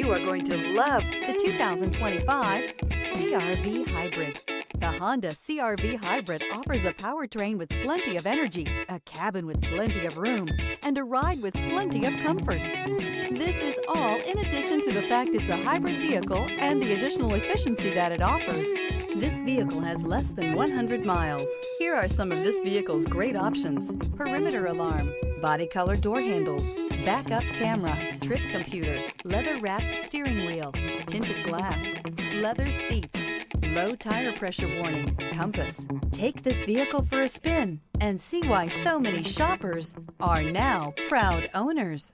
You are going to love the 2025 CR-V Hybrid. The Honda CR-V Hybrid offers a powertrain with plenty of energy, a cabin with plenty of room, and a ride with plenty of comfort. This is all in addition to the fact it's a hybrid vehicle and the additional efficiency that it offers. This vehicle has less than 100 miles. Here are some of this vehicle's great options: perimeter alarm, body color door handles, backup camera, trip computer, leather-wrapped steering wheel, tinted glass, leather seats, low tire pressure warning, compass. Take this vehicle for a spin and see why so many shoppers are now proud owners.